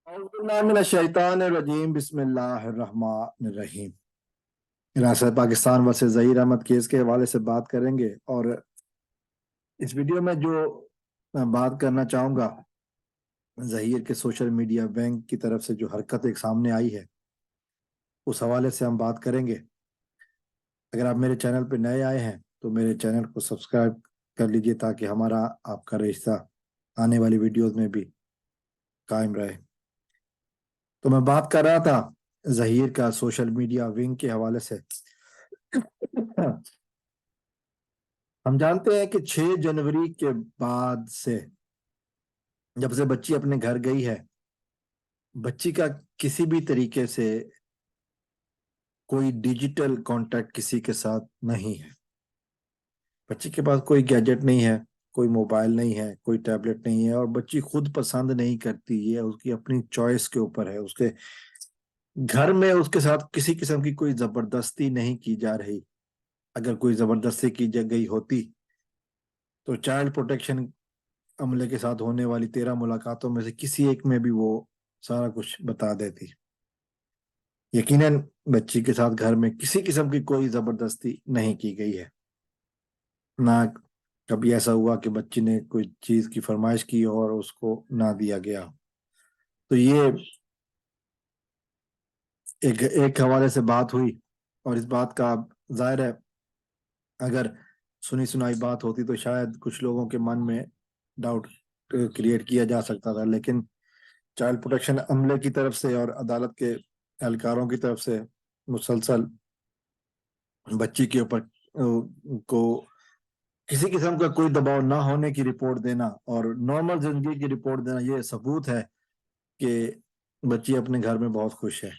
औज़ुबिल्लाहिमिनश्शैतानिर्रजीम बिस्मिल्लाहिर्रहमानिर्रहीम। हिरासत Pakistan versus Zaheer Ahmad case के हवाले से बात करेंगे। और इस वीडियो में जो मैं बात करना चाहूँगा, ज़हीर के सोशल मीडिया बैंक की तरफ से जो हरकत एक सामने आई है, उस हवाले से हम बात करेंगे। अगर आप मेरे चैनल पर नए आए हैं तो मेरे चैनल को सब्सक्राइब कर लीजिए ताकि हमारा आपका रिश्ता आने वाली वीडियोस में भी कायम रहे। तो मैं बात कर रहा था ज़हीर का सोशल मीडिया विंग के हवाले से। हम जानते हैं कि 6 जनवरी के बाद से जब से बच्ची अपने घर गई है, बच्ची का किसी भी तरीके से कोई डिजिटल कांटेक्ट किसी के साथ नहीं है। बच्ची के पास कोई गैजेट नहीं है, कोई मोबाइल नहीं है, कोई टैबलेट नहीं है, और बच्ची खुद पसंद नहीं करती, ये उसकी अपनी चॉइस के ऊपर है। उसके घर में उसके साथ किसी किस्म की कोई जबरदस्ती नहीं की जा रही। अगर कोई जबरदस्ती की गई होती तो चाइल्ड प्रोटेक्शन अमले के साथ होने वाली 13 मुलाकातों में से किसी एक में भी वो सारा कुछ बता देती। यकीनन बच्ची के साथ घर में किसी किस्म की कोई जबरदस्ती नहीं की गई है। ना कभी ऐसा हुआ कि बच्ची ने कोई चीज की फरमाइश की और उसको ना दिया गया। तो ये एक एक हवाले से बात हुई, और इस बात का जाहिर है अगर सुनी सुनाई बात होती तो शायद कुछ लोगों के मन में डाउट क्रिएट किया जा सकता था। लेकिन चाइल्ड प्रोटेक्शन अमले की तरफ से और अदालत के एहलकारों की तरफ से मुसलसल बच्ची के ऊपर को किसी किस्म का कोई दबाव ना होने की रिपोर्ट देना और नॉर्मल जिंदगी की रिपोर्ट देना, ये सबूत है कि बच्ची अपने घर में बहुत खुश है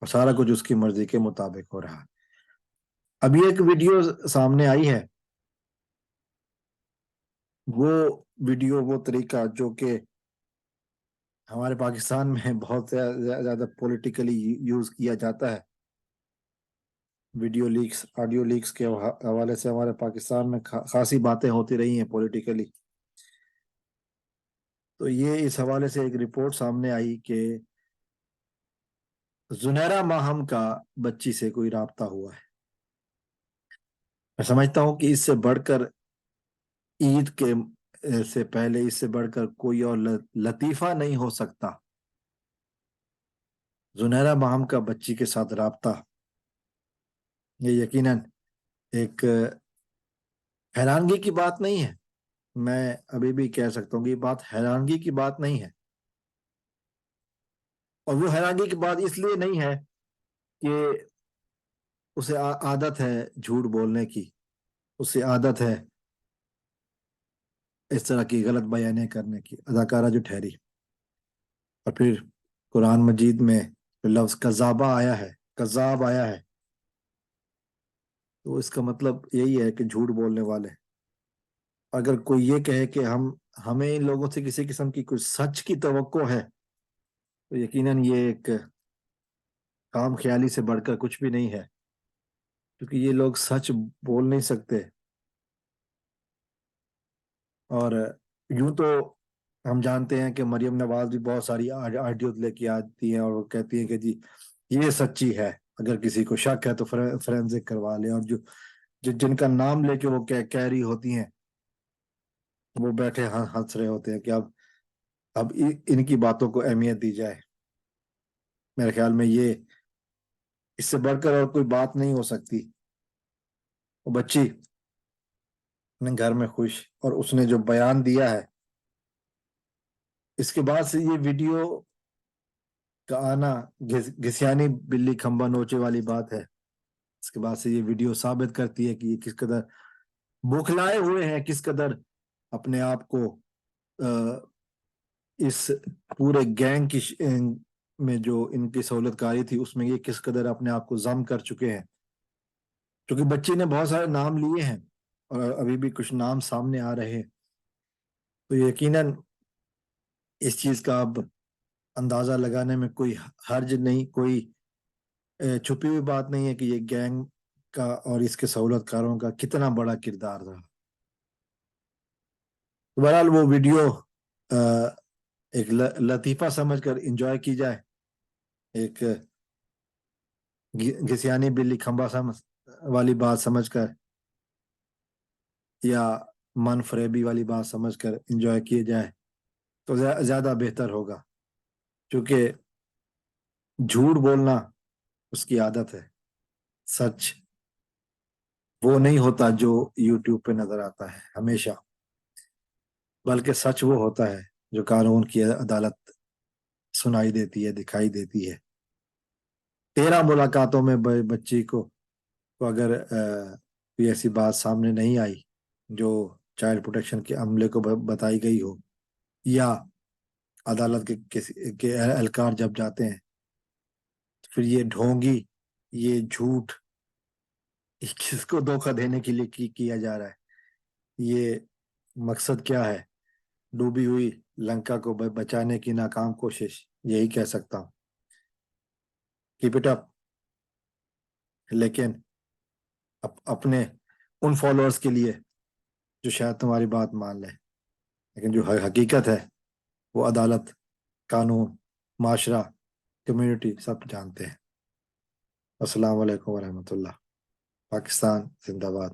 और सारा कुछ उसकी मर्जी के मुताबिक हो रहा है। अभी एक वीडियो सामने आई है, वो वीडियो वो तरीका जो कि हमारे पाकिस्तान में बहुत ज्यादा पॉलिटिकली यूज किया जाता है। वीडियो लीक्स, ऑडियो लीक्स के हवाले से हमारे पाकिस्तान में खासी बातें होती रही हैं पॉलिटिकली। तो ये इस हवाले से एक रिपोर्ट सामने आई कि जुनैरा माहम का बच्ची से कोई राब्ता हुआ है। मैं समझता हूँ कि इससे बढ़कर ईद के से पहले इससे बढ़कर कोई और लतीफा नहीं हो सकता। जुनैरा माहम का बच्ची के साथ राब्ता, ये यकीनन एक हैरानगी की बात नहीं है। मैं अभी भी कह सकता हूँ कि ये बात हैरानगी की बात नहीं है। और वो हैरानगी की बात इसलिए नहीं है कि उसे आदत है झूठ बोलने की, उसे आदत है इस तरह की गलत बयानें करने की, अदाकारा जो ठहरी। और फिर कुरान मजीद में लफ्ज कज़ाबा आया है, कज़ाब आया है, तो इसका मतलब यही है कि झूठ बोलने वाले। अगर कोई ये कहे कि हमें इन लोगों से किसी किस्म की कुछ सच की तवक्को है, तो यकीनन ये एक काम ख्याली से बढ़कर कुछ भी नहीं है, क्योंकि ये लोग सच बोल नहीं सकते। और यूं तो हम जानते हैं कि मरियम नवाज भी बहुत सारी ऑडियो लेके आती हैं और वो कहती हैं कि जी ये सच्ची है, अगर किसी को शक है तो फोरेंसिक करवा ले। और जिनका नाम लेके वो कह रही होती हैं, वो बैठे हंस रहे होते हैं कि अब इनकी बातों को अहमियत दी जाए। मेरे ख्याल में ये इससे बढ़कर और कोई बात नहीं हो सकती। वो बच्ची अपने घर में खुश, और उसने जो बयान दिया है, इसके बाद से ये वीडियो का आना घिसियानी बिल्ली खंबा नोचे वाली बात है। इसके बाद से ये वीडियो साबित करती है कि ये किस कदर बौखलाए हुए हैं, किस कदर अपने आप को अ, इस पूरे गैंग की में जो इनकी सहूलतकारी थी उसमें ये किस कदर अपने आप को जम कर चुके हैं। क्योंकि बच्ची ने बहुत सारे नाम लिए हैं और अभी भी कुछ नाम सामने आ रहे हैं, तो यकीनन इस चीज का अब अंदाजा लगाने में कोई हर्ज नहीं, कोई छुपी हुई बात नहीं है कि ये गैंग का और इसके सहूलतकारों का कितना बड़ा किरदार रहा। तो बहरहाल वो वीडियो ایک لطیفہ سمجھ کر انجوائے کی جائے، ایک گھسیانی بلی کھمبا والی بات سمجھ کر، یا من فریبی والی بات سمجھ کر انجوائے کیے جائے تو زیادہ بہتر ہوگا، کیونکہ جھوٹ بولنا اس کی عادت ہے، سچ وہ نہیں ہوتا جو یوٹیوب پہ نظر آتا ہے ہمیشہ، بلکہ سچ وہ ہوتا ہے جو قانون کی عدالت سنائی دیتی ہے، دکھائی دیتی ہے۔ 13 ملاقاتوں میں بچی کو اگر کوئی ایسی بات سامنے نہیں آئی جو چائلڈ پروٹیکشن کے عملے کو بتائی گئی ہو، یا عدالت کے اہلکار جب جاتے ہیں تو پھر یہ ڈھونگی، یہ جھوٹ کس کو دھوکہ دینے کے لیے کیا جا رہا ہے، یہ مقصد کیا ہے؟ ڈوبی ہوئی لنکا کو بچانے کی ناکام کوشش، یہی کہہ سکتا ہوں۔ کیپ اٹ اپ، لیکن اپنے ان فالوورز کے لیے جو شاید تمہاری بات مان لیں، لیکن جو حقیقت ہے وہ عدالت، قانون، معاشرہ، کمیونٹی سب جانتے ہیں۔ السلام علیکم ورحمۃ اللہ۔ پاکستان زندہ باد۔